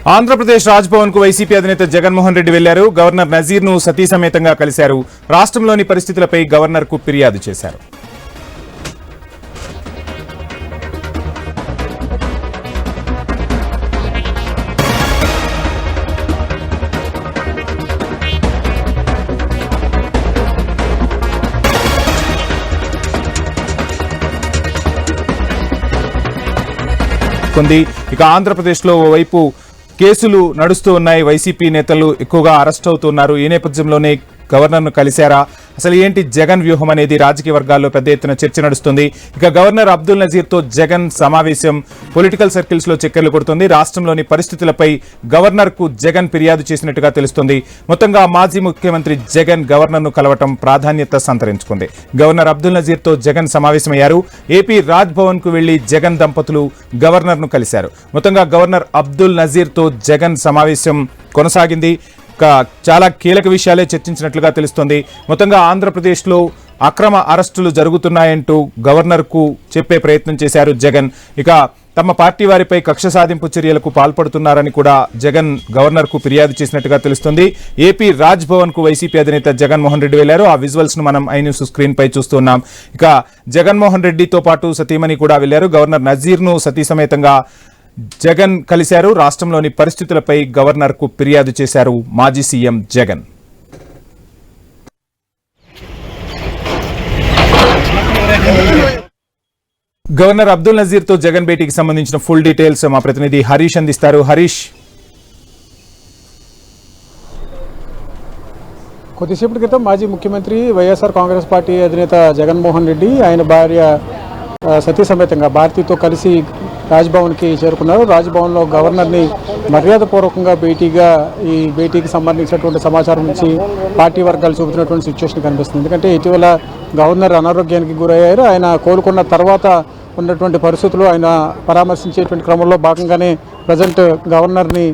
ఆంధ్రప్రదేశ్ రాజ్భవన్ కు వైసీపీ అధినేత జగన్మోహన్ రెడ్డి వెళ్లారు. గవర్నర్ నజీర్ ను సతీ సమేతంగా కలిశారు. రాష్ట్రంలోని పరిస్థితులపై గవర్నర్ కు ఫిర్యాదు చేశారు. ఇక ఆంధ్రప్రదేశ్ లో ఓవైపు కేసులు నడుస్తూ ఉన్నాయి. వైసీపీ నేతలు ఎక్కువగా అరెస్ట్ అవుతున్నారు. ఈ నేపథ్యంలోనే గవర్నర్ ను కలిశారా, అసలు ఏంటి జగన్ వ్యూహం అనేది రాజకీయ వర్గాల్లో పెద్ద ఎత్తున చర్చ నడుస్తుంది. ఇక గవర్నర్ అబ్దుల్ నజీర్ తో జగన్ సమావేశం పొలిటికల్ సర్కిల్స్ లో చక్కర్లు కొడుతుంది. రాష్ట్రంలోని పరిస్థితులపై గవర్నర్ కు జగన్ ఫిర్యాదు చేసినట్టుగా తెలుస్తుంది. మొత్తంగా మాజీ ముఖ్యమంత్రి జగన్ గవర్నర్ ను కలవటం ప్రాధాన్యత సంతరించుకుంది. గవర్నర్ అబ్దుల్ నజీర్ తో జగన్ సమావేశమయ్యారు. ఏపీ రాజ్ భవన్ కు వెళ్లి జగన్ దంపతులు గవర్నర్ ను కలిశారు. మొత్తంగా గవర్నర్ అబ్దుల్ నజీర్ తో జగన్ సమావేశం కొనసాగింది. చాలా కీలక విషయాలే చర్చించినట్లుగా తెలుస్తోంది. మొత్తంగా ఆంధ్రప్రదేశ్లో అక్రమ అరెస్టులు జరుగుతున్నాయంటూ గవర్నర్ కు చెప్పే ప్రయత్నం చేశారు జగన్. ఇక తమ పార్టీ వారిపై కక్ష సాధింపు చర్యలకు పాల్పడుతున్నారని కూడా జగన్ గవర్నర్ కు ఫిర్యాదు చేసినట్టుగా తెలుస్తుంది. ఏపీ రాజ్ భవన్ కు వైసీపీ అధినేత జగన్మోహన్ రెడ్డి వెళ్లారు. ఆ విజువల్స్ ను మనం ఐ న్యూస్ స్క్రీన్ పై చూస్తున్నాం. ఇక జగన్మోహన్ రెడ్డితో పాటు సతీమణి కూడా వెళ్లారు. గవర్నర్ నజీర్ ను సతీ సమేతంగా జగన్ కలిశారు. రాష్ట్రంలోని పరిస్థితులపై గవర్నర్ కు ఫిర్యాదు చేశారు మాజీ సీఎం జగన్. గవర్నర్ అబ్దుల్ నజీర్ తో జగన్ భేటీకి సంబంధించిన ఫుల్ డీటెయిల్స్ మా ప్రతినిధి హరీష్ అందిస్తారు. హరీష్, కొద్దిసేపటి క్రితం మాజీ ముఖ్యమంత్రి వైఎస్ఆర్ కాంగ్రెస్ పార్టీ అధినేత జగన్మోహన్ రెడ్డి ఆయన భార్య సతీ సమేతంగా భారతితో కలిసి రాజ్భవన్కి చేరుకున్నారు. రాజ్భవన్లో గవర్నర్ని మర్యాదపూర్వకంగా ఈ భేటీకి సంబంధించినటువంటి సమాచారం నుంచి పార్టీ వర్గాలు చూపుతున్నటువంటి సిచ్యువేషన్ కనిపిస్తుంది. ఎందుకంటే ఇటీవల గవర్నర్ అనారోగ్యానికి గురయ్యారు. ఆయన కోలుకున్న తర్వాత ఉన్నటువంటి పరిస్థితులు ఆయన పరామర్శించేటువంటి క్రమంలో భాగంగానే ప్రజెంట్ గవర్నర్ని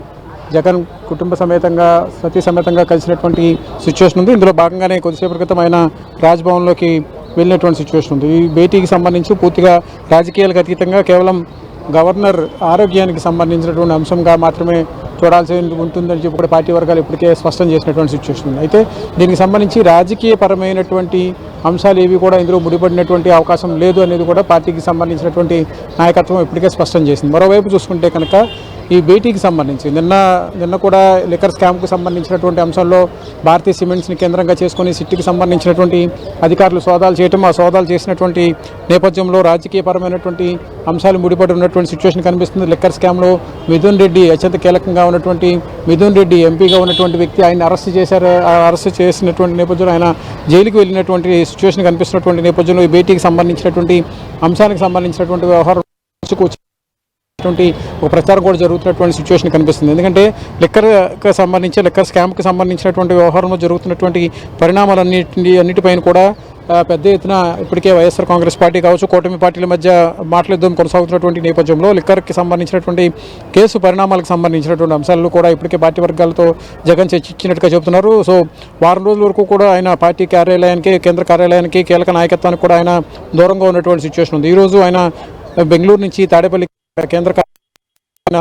జగన్ కుటుంబ సమేతంగా సతీ సమేతంగా కలిసినటువంటి సిచ్యువేషన్ ఉంది. ఇందులో భాగంగానే కొద్దిసేపటి క్రితం ఆయన రాజ్భవన్లోకి వెళ్ళినటువంటి సిచ్యువేషన్ ఉంది. ఈ భేటీకి సంబంధించి పూర్తిగా రాజకీయాలకు అతీతంగా కేవలం గవర్నర్ ఆరోగ్యానికి సంబంధించినటువంటి అంశంగా మాత్రమే చూడాల్సి ఉంటుందని చెప్పి కూడా పార్టీ వర్గాలు ఇప్పటికే స్పష్టం చేసినటువంటి సిచ్యువేషన్ ఉంది. అయితే దీనికి సంబంధించి రాజకీయపరమైనటువంటి అంశాలు ఏవి కూడా ఇందులో ముడిపడినటువంటి అవకాశం లేదు అనేది కూడా పార్టీకి సంబంధించినటువంటి నాయకత్వం ఇప్పటికే స్పష్టం చేసింది. మరోవైపు చూసుకుంటే కనుక ఈ భేటీకి సంబంధించి నిన్న కూడా లిక్కర్ స్కామ్కు సంబంధించినటువంటి అంశాల్లో భారతీయ సిమెంట్స్ని కేంద్రంగా చేసుకుని సిట్టికి సంబంధించినటువంటి అధికారులు సోదాలు చేయటం, ఆ సోదాలు చేసినటువంటి నేపథ్యంలో రాజకీయపరమైనటువంటి అంశాలు ముడిపడి ఉన్నటువంటి సిచ్యువేషన్ కనిపిస్తుంది. లిక్కర్ స్కామ్లో మిథున్ రెడ్డి అత్యంత కీలకంగా ఉన్నటువంటి మిథున్ రెడ్డి ఎంపీగా ఉన్నటువంటి వ్యక్తి ఆయన అరెస్ట్ చేసినటువంటి నేపథ్యంలో ఆయన జైలుకి వెళ్ళినటువంటి సిచ్యువేషన్ కనిపిస్తున్నటువంటి నేపథ్యంలో ఈ భేటీకి సంబంధించినటువంటి అంశానికి సంబంధించినటువంటి వ్యవహారం ఒక ప్రచారం కూడా జరుగుతున్నటువంటి సిచ్యువేషన్ కనిపిస్తుంది. ఎందుకంటే లిక్కర్ స్కామ్కి సంబంధించినటువంటి వ్యవహారంలో జరుగుతున్నటువంటి పరిణామాలన్నిటిపైన కూడా పెద్ద ఎత్తున ఇప్పటికే వైఎస్ఆర్ కాంగ్రెస్ పార్టీ కావచ్చు, కూటమి పార్టీల మధ్య మాటలిద్దం కొనసాగుతున్నటువంటి నేపథ్యంలో లిక్కర్కి సంబంధించినటువంటి కేసు పరిణామాలకు సంబంధించినటువంటి అంశాలను కూడా ఇప్పటికే పార్టీ వర్గాలతో జగన్ చర్చించినట్టుగా చెబుతున్నారు. సో వారం రోజుల వరకు కూడా ఆయన పార్టీ కార్యాలయానికి, కేంద్ర కార్యాలయానికి, కీలక నాయకత్వానికి కూడా ఆయన దూరంగా ఉన్నటువంటి సిచ్యువేషన్ ఉంది. ఈరోజు ఆయన బెంగళూరు నుంచి తాడేపల్లి కేంద్ర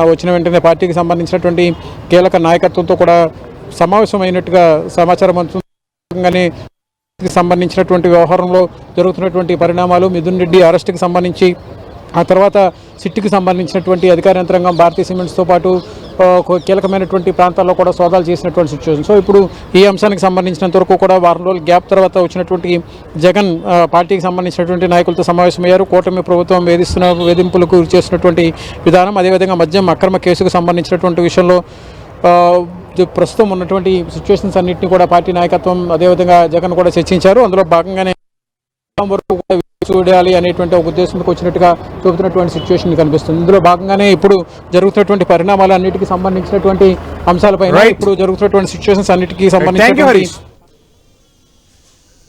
వచ్చిన వెంటనే పార్టీకి సంబంధించినటువంటి కీలక నాయకత్వంతో కూడా సమావేశమైనట్టుగా సమాచారం అందుతుందని సంబంధించినటువంటి వ్యవహారంలో జరుగుతున్నటువంటి పరిణామాలు, మిథున్ రెడ్డి అరెస్టుకి సంబంధించి, ఆ తర్వాత సిట్టికి సంబంధించినటువంటి అధికార యంత్రాంగం భారతీయ సిమెంట్స్తో పాటు కీలకమైనటువంటి ప్రాంతాల్లో కూడా సోదాలు చేసినటువంటి సిచ్యువేషన్. సో ఇప్పుడు ఈ అంశానికి సంబంధించినంత వరకు కూడా వారం రోజుల గ్యాప్ తర్వాత వచ్చినటువంటి జగన్ పార్టీకి సంబంధించినటువంటి నాయకులతో సమావేశమయ్యారు. కూటమి ప్రభుత్వం వేధింపులకు చేసినటువంటి విధానం, అదేవిధంగా మద్యం అక్రమ కేసుకు సంబంధించినటువంటి విషయంలో ప్రస్తుతం ఉన్నటువంటి సిచ్యువేషన్స్ అన్నింటినీ కూడా పార్టీ నాయకత్వం అదేవిధంగా జగన్ కూడా చర్చించారు. అందులో భాగంగానే వరకు చూడాలి అనేటువంటి ఒక ఉద్దేశంతో వచ్చినట్టుగా చూపుతున్నటువంటి సిచ్యువేషన్ కనిపిస్తుంది. ఇందులో భాగంగానే ఇప్పుడు జరుగుతున్నటువంటి పరిణామాలు అన్నిటికీ సంబంధించినటువంటి అంశాలపై ఇప్పుడు జరుగుతున్నటువంటి సిచ్యువేషన్స్ అన్నిటికీ సంబంధించి